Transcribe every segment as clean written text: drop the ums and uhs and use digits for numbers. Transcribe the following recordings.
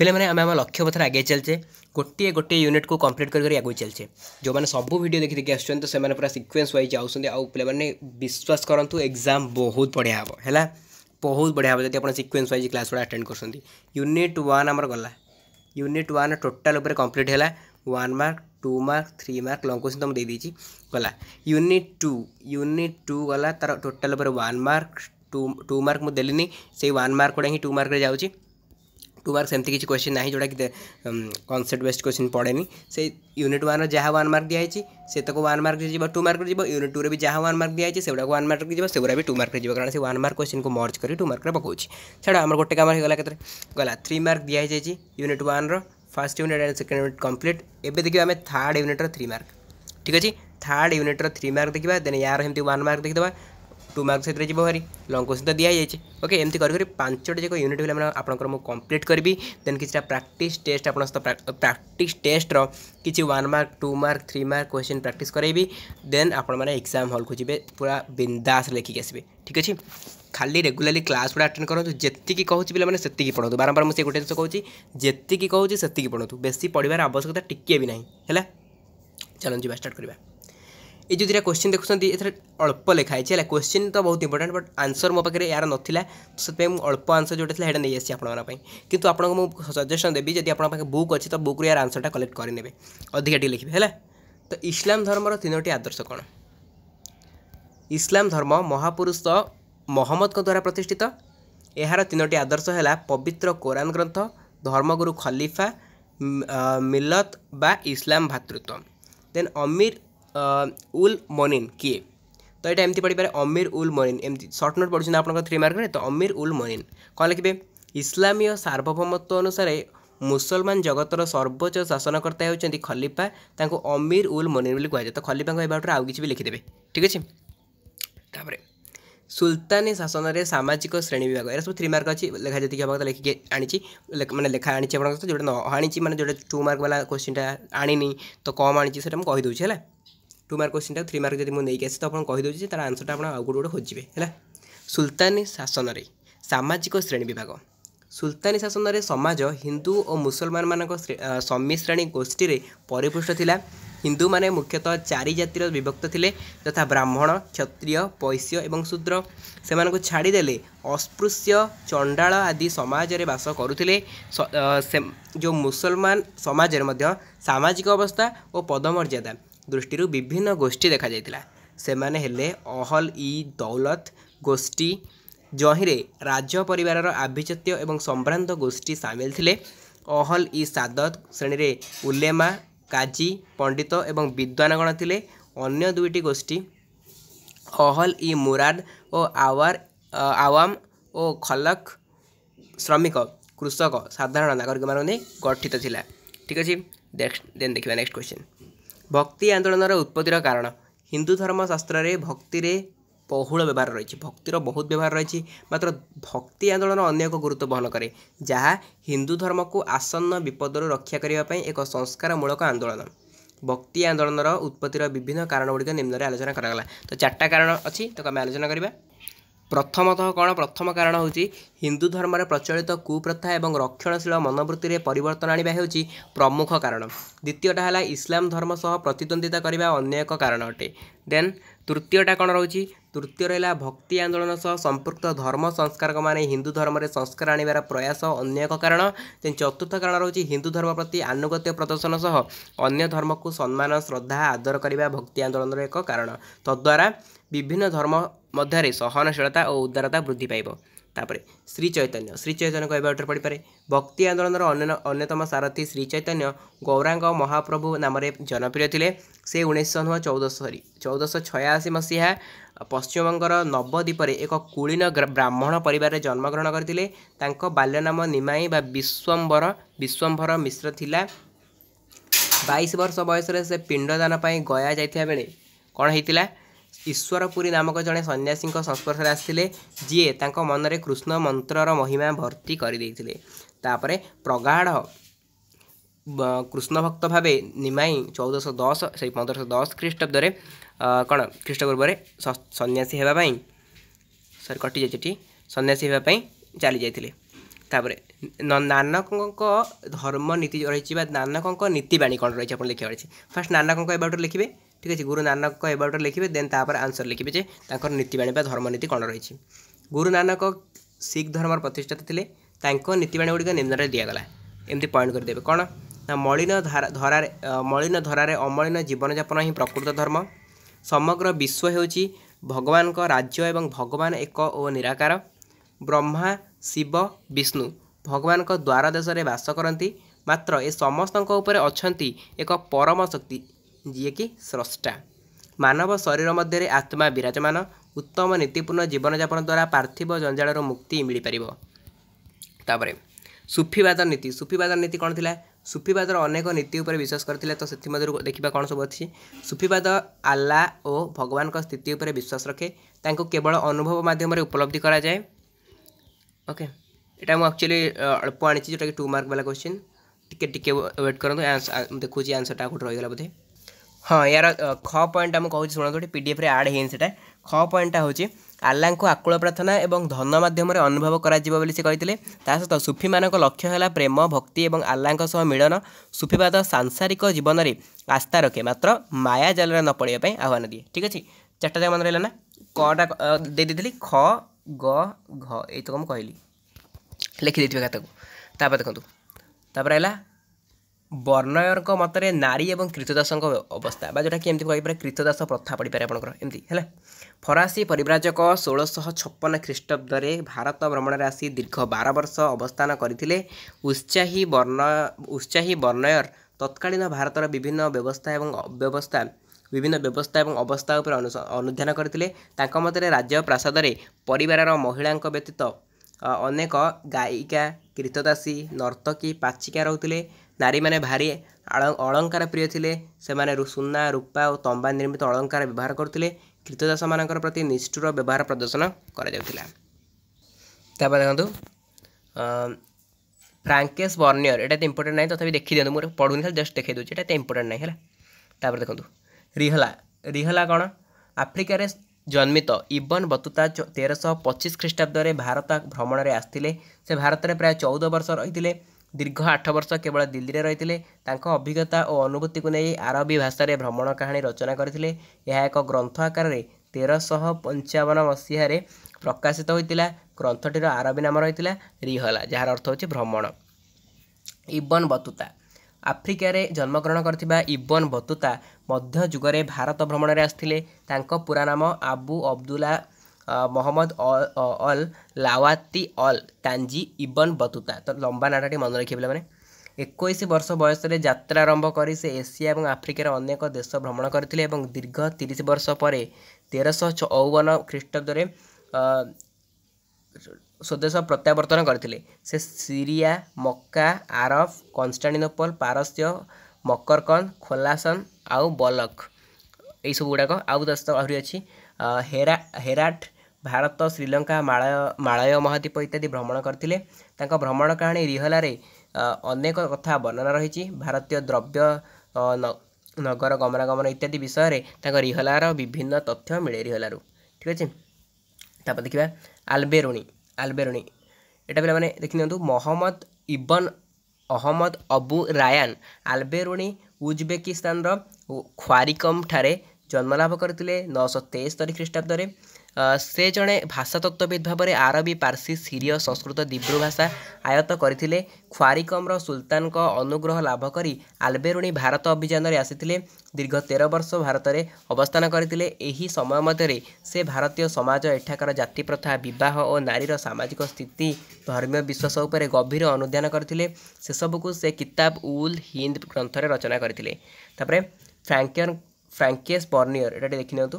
पे मैंने आम लक्ष्य पथर आगे चलचे गोटे गोटे यूनिट को कंप्लीट कर आगे चलचे जो मैंने सब वीडियो देखी देखी आस तो से पूरा सिक्वेन्स वाइज आउट आउ पे विश्वास करूँ एग्जाम बहुत बढ़िया हम है बहुत बढ़िया हम जब आप सिक्वेन्स वाइज क्लास गुड़ा अटेंड कर यूनिट 1 आमर गला यूनिट 1 टोटाल उपर कंप्लीट है 1 mark 2 mark 3 mark long question तो मुझे देदी गला यूनिट 2 गला तार टोटाल उपर 1 मार्क 2 मार्क मुझे देली से 1 मार्क गुड़ा ही 2 मार्क जाऊँगी 2 मार्क सेमती किसी क्वेश्चन ना जोड़ा कि कॉन्सेप्ट बेस्ड क्वेश्चन पड़ेनी से यूनिट 1 जहाँ 1 मार्क दिखाई से तक 1 मार्क जी 2 मार्क जी यूनिट 2 भी जहाँ 1 मार्क दिखाई से 1 मार्क जी से भी 2 मार्क जी कारण से 1 मार्क क्वेश्चन को मर्ज कर 2 मार्क पकाऊँ छाड़ आम गोटे कम होगा के गला 3 मार्क दिखाई unit 1 first unit and second unit complete एवं देखिए आम थर्ड यूनिट 3 मार्क ठीक अच्छे थर्ड यूनिट 3 मार्क देखा देन यार एमती 1 मार्क देखीदा 2 मार्क से भारी लंग क्वेश्चन तो दिखाई ओके एमती कर 5टी जाक यूनिट भी आपंकर मुझे कंप्लीट करी देन किसी प्रैक्टिस टेस्ट आप प्रैक्टिस टेस्ट किसी 1 mark 2 mark 3 mark question practice करेबी देन आपण मैंने एग्जाम हॉल को जी पूरा बिंदास लेखिक आसबे ठीक अच्छे खाली रेगुलाली क्लास गुड़ा अटेंड करूँ जी कहूँ पे से पढ़ू बारंबार मुझे गोटे जिन कहूँ जी कहूँ से पढ़ू बेसी पढ़ार आवश्यकता टिके भी ना है चलो जी स्टार्ट करवा ये जो 2टा क्वेश्चन देखुं ये अल्प लिखाई है क्वेश्चन तो बहुत इंपोर्टेंट बट आंसर मो पाखे यार नाला से अल्प आंसर जो था नहीं आसी आपको आपको मुझे सजेसन देवी जब आप बुक अच्छी तो बुक यार आंसरटा कलेक्ट करेंगे अधिका टी लिखे है तो इस्लाम धर्मर 3टी आदर्श कौन इस्लाम धर्म महापुरुष मोहम्मद द्वारा प्रतिष्ठित यार 3टी आदर्श है पवित्र कुरान ग्रंथ धर्मगुरु खलीफा मिलत बा इस्लाम भातृत्व देन अमीर उल मोनिन किए तो यहाँ एमती पढ़ी पारे अमीर उल मोनिन एमती सर्ट नोट पढ़ुना आप 3 मार्क तो अमीर उल मोनिन कौन लिखे इस्लामीय सार्वभौमत्व अनुसार मुसलमान जगतर सर्वोच्च शासनकर्ता होती खलीफा तांको अमीर उल मोनिन बोली कहुए तो खलीफा कहबाटर आउ किसी भी लिखिदेवे ठीक अच्छे तापर सुल्तानी शासन में सामाजिक श्रेणी विभाग ये सब 3 मार्क अच्छी लेखा जी हवा लिखिकी आनी मैंने लेखा आनी जो आनी मैंने जो 2 मार्क वाला क्वेश्चनटा आनी तो कम आनी से कहीदे है 2 मार्क क्वेश्चन 3 मार्क जब मुझे आसी तो आपको कहीदे तार आंसरटा आप गोटे गोटे खोजे है सुल्तानी शासन में सामाजिक श्रेणी विभाग सुल्तानी शासन में समाज हिंदू और मुसलमान मान सम्मिश्रेणी गोष्ठी में परिपुष्ट थिला हिंदू माने मुख्यतः 4 जातिर विभक्त थिले तथा ब्राह्मण क्षत्रिय वैश्य एवं शूद्र से छाड़देले अस्पृश्य चंडाल आदि समाज रे बास करुथिले जो मुसलमान समाज रे सामाजिक अवस्था और पदमर्यादा दृष्टि विभिन्न गोष्ठी देखा जाइतिला सेमाने हेले अहल ई दौलत गोष्ठी जहिरे राज परिवार आभिजात्य एवं संभ्रांत गोष्ठी सामिल थिले अहल ई सादत श्रेणी उलेमा काजी पंडित एवं विद्वानगण थिले अन्य 2टी गोष्ठी अहल ई मुराद और आवाम और खलक श्रमिक कृषक साधारण नागरिक मान गठित थिला ठीक अच्छे देन देखिए नेक्स्ट क्वेश्चन भक्ति आंदोलन उत्पत्तिर कारण हिंदू धर्मशास्त्र में भक्ति रे बहुल व्यवहार रही भक्तिर बहुत व्यवहार रही मात्र भक्ति आंदोलन अन्य एक गुरुत्व बहन करे जहाँ हिंदू धर्म को आसन्न विपदर रक्षा करने एक संस्कारमूलक आंदोलन भक्ति आंदोलन उत्पत्तिर विभिन्न कारण गुड़िक निम्न आलोचना करागला तो 4टा कारण अच्छी तो आम आलोचना करवा प्रथमतः कौन प्रथम कारण हूँ हिंदू धर्म में प्रचलित कुप्रथा और रक्षणशील मनोवृत्ति में परिवर्तन आने हूँ प्रमुख कारण द्वितीयटा है इस्लाम धर्म सह प्रतिद्वंदिता करने अन्य एक कारण अटे देन तृतीयटा कौन रही तृतीय रहा भक्ति आंदोलन सह संपृक्त धर्म संस्कारक माने हिंदू धर्म में संस्कार आनिबार प्रयास अन्य एक कारण देन चतुर्थ कारण रही हिंदू धर्म प्रति आनुगत्य प्रदर्शन सह अन्य धर्म को सम्मान श्रद्धा आदर करने भक्ति आंदोलन एक कारण तद्वारा विभिन्न धर्म मध्य सहनशीलता और उदारता वृद्धि पाइब तापर श्री चैतन्य कहबाटर पढ़ी पारे भक्ति आंदोलन अन्यतम सारथी श्री चैतन्य गौरांग महाप्रभु नाम जनप्रिय थे से 1486 मसीहा पश्चिमबंगर नवद्वीप एक कुलीन ब्राह्मण परिवार जन्मग्रहण करते बाल्य नाम निमाई बा विश्वंभर मिश्र थिला 22 वर्ष बयस से पिंडदान गया जाइथिया बेले कौन होता ईश्वरपुरी नामक जड़े सन्यासी संस्पर्श आसते जी मन में कृष्ण मंत्रर महिमा भर्ती करते प्रगाढ़ कृष्ण भक्त भाव निमाई 1410 से 1510 ख्रीष्टाब्द कौन ख्रीष्टपूर्व सन्यासी होगापाई सरी कटि जाइए सन्यासी होगापाई चली जाते तापर नानक धर्म नीति रही नानक नीतिवाणी कौन रही आप लिखा रही फास्ट नानक एबाउट लिखे ठीक है गुरु नानक एबाउट लिखे देन तापर आंसर लिखे जे नीतिवाणी धर्म नीति कौन रही गुरु नानक सिख धर्म प्रतिष्ठाता थे नीतिवाणी गुड़िक निम्न दिगला एमती पॉइंट करदेवे कौन ना मलिन धरारे अमलिन जीवन यापन ही प्रकृत धर्म समग्र विश्व होची भगवान का राज्य एवं भगवान एक ओ निराकार ब्रह्मा शिव विष्णु भगवान को द्वार देश में बास करती मात्र ए समस्त अच्छी एक परम शक्ति जी कि स्रष्टा मानव शरीर मध्य आत्मा विराजमान उत्तम नीतिपूर्ण जीवन यापन द्वारा पार्थिव जंजाल मुक्ति मिल पार सुफीवाद नीति कौन थी सुफीवादर अनेक नीति उपर विश्वास करते तो से देखा कौन सब अच्छी सुफीवाद आल्ला और भगवान का स्थिति उपर विश्वास रखे केवल अनुभव माध्यम उपलब्धि करा जाए ओके यहाँ मुझे एक्चुअली अल्प आनी जोटा कि 2 मार्क वाला क्वेश्चन टिके वेट करूँ देखूँ आंसरटा कौट रहीगला बोधे हाँ यार ख पॉइंट आम कहूँ शुणु गोटे पीडीएफ रे आड है ख पॉइंटा हूँ आल्ला को आकुल प्रार्थना एवं धन माध्यम अनुभव कर सहित सुफी मान लक्ष्य है प्रेम भक्ति और आल्ला सह मिलन सुफीवाद सांसारिक जीवन में आस्था रखे मात्र माया जाल न पड़ापी आह्वान दिए ठीक अच्छे 4टा जगह मन रहा ना कटा दे दी ख ग घ ये तो कहली लिखिदे खाता को देखो तापर है वर्णयर मतरे नारी एवं कृतदास अवस्था जोटा कि एमती कहीपर कृतदास प्रथा पड़ पारे आपंकर एमती है फरासी परिव्राजक 1656 ख्रीष्टाब्द भारत भ्रमण में आसी दीर्घ 12 वर्ष अवस्थान करते उत्साही वर्णयर तत्कालीन भारतर विभिन्न व्यवस्था और अवस्था उपर अनुध्यान करते मतरे राज्य प्रासाद परिवार महिला व्यतीत अनेक गायिका कृतदासी नर्तकी पाचिका रोते नारी माने भारी अलंकार प्रिय थिले से माने सुना रूपा और तंबा निर्मित अलंकार व्यवहार करते कृतदास मान प्रति निष्ठुर व्यवहार प्रदर्शन करा देखो फ्रांकेस बर्नियर एटा तो इंपोर्टेंट नहीं तथापि देखी दिखाँ मुझे पढ़ुनी खाली जस्ट देखी दूसरी एटा इंपोर्टेंट नहीं है देखो रिहला कौन आफ्रिकार जन्मित इबन बतुता 1325 ख्रीष्टाब्द भारत भ्रमण में आसते से भारत में प्राय 14 वर्ष रही दीर्घ 8 वर्ष केवल दिल्ली में रही अभिज्ञता और अनुभूति को नहीं आरबी भाषा में भ्रमण कहानी रचना करते एक ग्रंथ आकार 1355 मसीह प्रकाशित होता ग्रंथटीर आरबी नाम रही रिहला जार अर्थ हो भ्रमण इबन बतुता आफ्रिकार जन्मग्रहण करथिबा इबन बतुता मध्य जुगरे भारत भ्रमण में आसते पूरा नाम आबू अब्दुल्ला मोहम्मद अल लावाती अल तांजी इबन बतुता तो लंबा नाटाटी मन रखिए पे 21 वर्ष बयस यात्रा आरंभ कर से एशिया और आफ्रिकार अनेक देश भ्रमण करते दीर्घ 30 वर्ष पर 1354 ख्रीष्टाब्द स्वदेश प्रत्यावर्तन करते से सीरिया मक्का आरब कन्स्टान्टिनोपल पारस्य मकरकन खोलासन आउ बलक यही सब गुड़ाक आउ देश आहरी अच्छी हेराट भारत श्रीलंका मालय महाद्वीप इत्यादि भ्रमण करते भ्रमण कहानी रिहलार अनेक कथा वर्णना रही भारतीय द्रव्य नगर गमनागमन इत्यादि विषय रिहलार विभिन्न तथ्य मिले रिहलारू ठीक अच्छे तापर देखा आल्बेरोनी एटा पे मैंने देखी दिखाँ मोहम्मद इबन अहमद अबू रायान आल्बेरोनी उज्बेकिस्तान ख्वारिकम ठारे जन्मलाभ करते 973 ख्रीष्टाब्द से जड़े भाषा तत्वविद भाव में आरबी पार्सी सीरीय संस्कृत दिब्रू भाषा आयत्त करते ख्वारिकम्र सुल्तान का अनुग्रह लाभ करी आल्बेरोनी भारत अभियान में आसी दीर्घ 13 वर्ष भारत में अवस्थान करते एही समय मध्य से भारतीय समाज एठाकर जाति प्रथा विवाह और नारीर सामाजिक स्थिति धर्मीय विश्वास उपर गभीर अनुध्यान करते से सबको से किताब उल हिंद ग्रंथ रचना करते फ्रांकेस बर्नियर एटा देखी नियंतु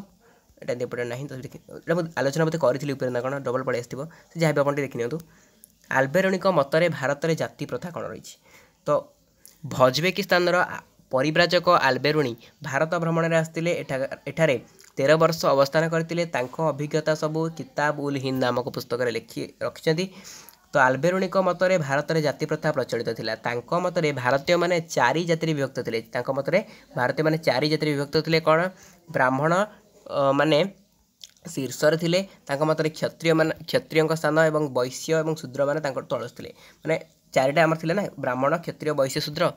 एटा इंपोर्टेंट नहीं तो आलोचना मत करी ना कौन डबल पड़े आसो जहाँ भी आप देखी नियंतु आल्बेरोनिक मतरे भारत में जाति प्रथा कौन रही तो उज्बेकिस्तान परिव्राजक आल्बेरोनी भारत भ्रमण में आसते एठारे 13 वर्ष अवस्थान करते अभिज्ञता सबू किताब उल हिंद नामक पुस्तक लिखि रखिंट तो आल्बेरोनिक मतरे भारत में जाति प्रथा प्रचलित था मतरे भारतीय माने 4 जाति विभक्त थे मतरे भारतीय माने 4 जाति विभक्त थे कौन ब्राह्मण माने शीर्षर थिले तांका मतरे क्षत्रिय स्थान एवं वैश्य एवं शूद्र माने तल थे माने चारिटा आमर थिले ना ब्राह्मण क्षत्रिय वैश्य शूद्र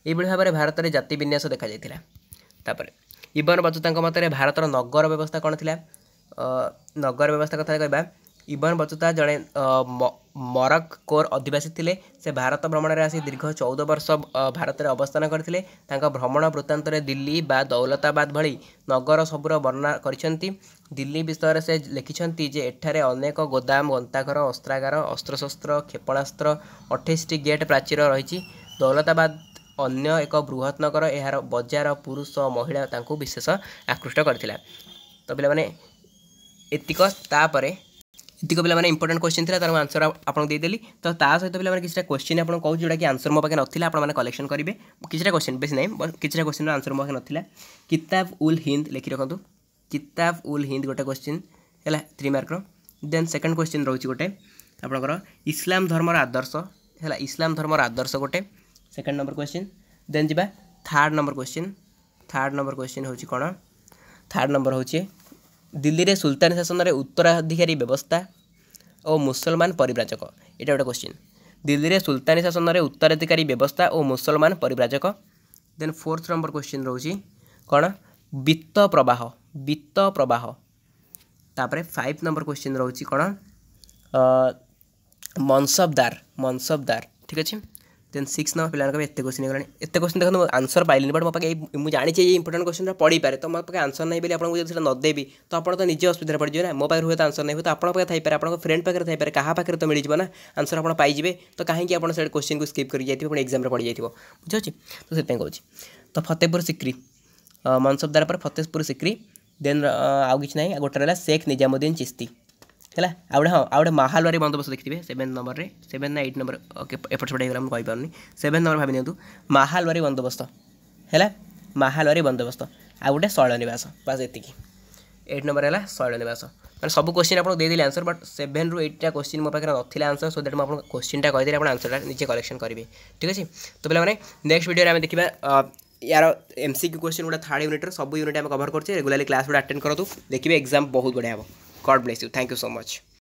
ये भाव में भारत में जाति विन्यास देखा जाता। इबन बतुता मतरे भारतर नगर व्यवस्था कौन थी नगर व्यवस्था कथा कहबा इबन बतुता जड़े मरक कोर अधिवासी थे से भारत भ्रमण में आसी दीर्घ 14 वर्ष भारत में अवस्थान करते भ्रमण वृत्तांत दिल्ली बा दौलताबाद भली नगर सबूर वर्णना कर दिल्ली विषय से लिखिं जे एठारे अनेक गोदाम गंताघर अस्त्रागार अस्त्रशस्त्र क्षेपणास्त्र 28टी गेट प्राचीर रही दौलताबाद अन्य एक बृहत नगर यार बजार पुरुष महिला विशेष आकृष्ट करथिला। तो पिला माने एतिक एतिक पे मैंने इंपोर्टेंट क्वेश्चन था तार आंसर आपको देदेली। तो सहित पे किसी क्वेश्चन आपको कहूँ जोटा कि आंसर मो पाखे नाला आपने कलेक्शन करेंगे किसी क्वेश्चन बेस नहीं किसी क्वेश्चन आंसर मो पाखे नाला किताब उल हिंद लिखि रखु किताब उल हिंद गोटे क्वेश्चन है 3 मार्कर। देन सेकंड क्वेश्चन रोचे गोटे आपंकर इस्लाम धर्मर आदर्श है इस्लाम धर्मर आदर्श गोटे सेकंड नंबर क्वेश्चन। देन जा थर्ड नंबर क्वेश्चन हूँ कौन थर्ड नंबर हूँ दिल्ली रे सुल्तानी शासन में उत्तराधिकारी व्यवस्था और मुसलमान परिव्राजक यहाँ गोटे क्वेश्चन दिल्ली रे सुल्तानी शासन में उत्तराधिकारी व्यवस्था और मुसलमान परिव्राजक। देन फोर्थ नंबर क्वेश्चन रोची कौन वित्त प्रवाह तापर 5 नंबर क्वेश्चन रोची कौन मनसबदार ठीक अच्छे। देन 6 नंबर पिला एत क्वेश्चन एत क्वेश्चन देखो आंसर पाइलिनी बट मोपाके मुझे जानी ये इंपोर्टेंट क्वेश्चन पढ़ी पारे तो मोपाके आंसर नहीं बोली आपको जब नदेवी तो आप निजे असुविधा पड़ जाए ना मो पाखे हुए तो आंसर नहीं हुए तो आपको पाखे थी आप फ्रेंड पाखे थी क्या पाखे तो मिल ना आंसर आप पाइबे तो कहीं आप क्वेश्चन को स्किप कर जाइए एग्जाम पढ़ी जाइए बुझे तो से कहूँ तो फतेहपुर सिक्री मनसबदार पर फतेहपुर सिक्री। देन आउ कि ना गोटे रहा शेख निजामुद्दीन चिश्ती है आउे हाँ आउे महालवारी बंदोबस्त देखिए 7 नंबर रे 7 ना 8 नंबर एपट सेपट होगा मुझे कहींपारनी 7 नंबर भावी नियंतु महालवारी बंदोबस्त है महालवारी बंदोबस्त आ गोटे शैलनिवास बास ये 8 नंबर है शैलनिवास मैंने सब क्वेश्चन आपको देदेली आंसर बट 7 रू 8 क्वेश्चन मो पाखे ना आंसर सो दैट मुझे क्वेश्चन कहीदेली आप आंसर निजे कलेक्शन करेंगे ठीक अच्छे। तो पे नेक्स्ट वीडियो में देखा यार एमसीक्यू क्वेश्चन गोटे 3rd यूनिट सब यूनिट आम कवर करते रेगुलाली क्लास गुड़ा अटेंड करूँ देखिए एग्जाम बहुत बढ़िया हम। God bless you thank you so much.